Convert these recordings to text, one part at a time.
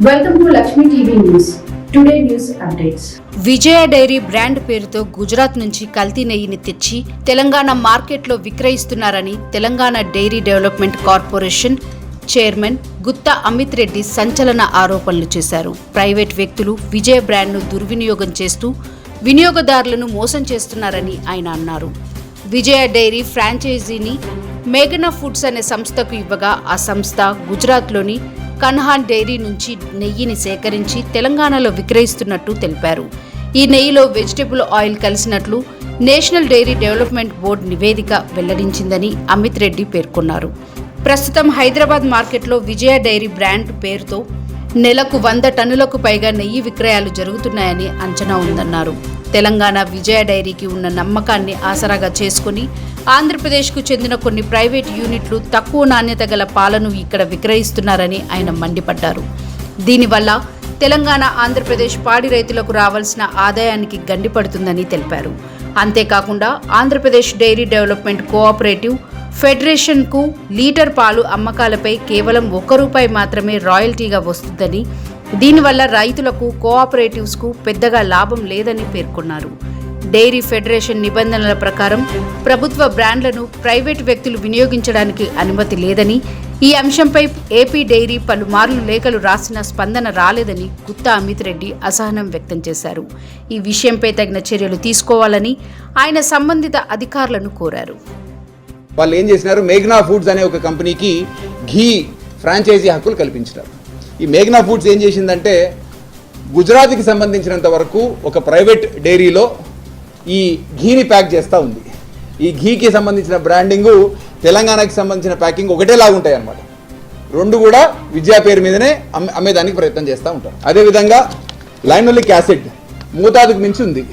Welcome to Lakshmi TV News. Today news updates. Vijaya dairy brand పేరుతో గుజరాత్ నుంచి కల్తీ నెయ్యిని తెచ్చి తెలంగాణ మార్కెట్లో విక్రయిస్తున్నారని Telangana dairy development corporation chairman Gutha Amit Reddy సంచలన ఆరోపణలు చేశారు. ప్రైవేట్ వ్యక్తులు విజయ బ్రాండ్ను దుర్వినియోగం చేస్తూ వినియోగదారులను మోసం చేస్తున్నారని ఆయన అన్నారు. విజయ డైరీ ఫ్రాంచైజీని మేఘనా ఫుడ్స్ అనే సంస్థకు ఇవ్వగా ఆ సంస్థ గుజరాత్లోని కన్హాన్ డైరీ నుంచి నెయ్యిని సేకరించి తెలంగాణలో విక్రయిస్తున్నట్టు తెలిపారు. ఈ నెయ్యిలో వెజిటబుల్ ఆయిల్ కలిసినట్లు నేషనల్ డైరీ డెవలప్మెంట్ బోర్డు నివేదిక వెల్లడించిందని అమిత్ రెడ్డి పేర్కొన్నారు. ప్రస్తుతం హైదరాబాద్ మార్కెట్లో విజయ డైరీ బ్రాండ్ పేరుతో నెలకు 100 టన్నులకు పైగా నెయ్యి విక్రయాలు జరుగుతున్నాయని అంచనా ఉందన్నారు. తెలంగాణ విజయ డైరీకి ఉన్న నమ్మకాన్ని ఆసరాగా చేసుకుని ఆంధ్రప్రదేశ్కు చెందిన కొన్ని ప్రైవేట్ యూనిట్లు తక్కువ నాణ్యత గల పాలను ఇక్కడ విక్రయిస్తున్నారని ఆయన మండిపడ్డారు. దీనివల్ల తెలంగాణ ఆంధ్రప్రదేశ్ పాడి రైతులకు రావాల్సిన ఆదాయానికి గండిపడుతుందని తెలిపారు. అంతేకాకుండా ఆంధ్రప్రదేశ్ డైరీ డెవలప్మెంట్ కోఆపరేటివ్ ఫెడరేషన్కు లీటర్ పాలు అమ్మకాలపై కేవలం ₹1 మాత్రమే రాయల్టీగా వస్తుందని, దీనివల్ల రైతులకు కోఆపరేటివ్స్కు పెద్దగా లాభం లేదని పేర్కొన్నారు. డైరీ ఫెడరేషన్ నిబంధనల ప్రకారం ప్రభుత్వ బ్రాండ్లను ప్రైవేటు వ్యక్తులు వినియోగించడానికి అనుమతి లేదని, ఈ అంశంపై ఏపీ డైరీ పలుమార్లు లేఖలు రాసిన స్పందన రాలేదని గుత్తా అమిత్ రెడ్డి అసహనం వ్యక్తం చేశారు. ఈ విషయంపై తగిన చర్యలు తీసుకోవాలని ఆయన సంబంధిత అధికారులను కోరారు. వాళ్ళు ఏం చేసినారు, మేఘనా ఫుడ్స్ అనే ఒక కంపెనీకి ఘీ ఫ్రాంచైజీ హక్కులు కల్పించినారు. ఈ మేఘనా ఫుడ్స్ ఏం చేసిందంటే గుజరాత్కి సంబంధించినంత వరకు ఒక ప్రైవేట్ డైరీలో ఈ ఘీని ప్యాక్ చేస్తూ ఉంది. ఈ ఘీకి సంబంధించిన బ్రాండింగు తెలంగాణకి సంబంధించిన ప్యాకింగ్ ఒకటేలాగా ఉంటాయి అన్నమాట. రెండు కూడా విద్యా పేరు మీదనే అమ్మేదానికి ప్రయత్నం చేస్తూ ఉంటారు. అదేవిధంగా లైనోలిక్ యాసిడ్ మోతాదుకు మించి ఉంది.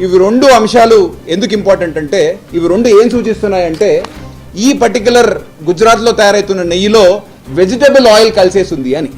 ఇవి రెండు అంశాలు ఎందుకు ఇంపార్టెంట్ అంటే, ఇవి రెండు ఏం సూచిస్తున్నాయంటే ఈ పర్టికులర్ గుజరాత్లో తయారవుతున్న నెయ్యిలో వెజిటబుల్ ఆయిల్ కలిసేసి ఉంది అని.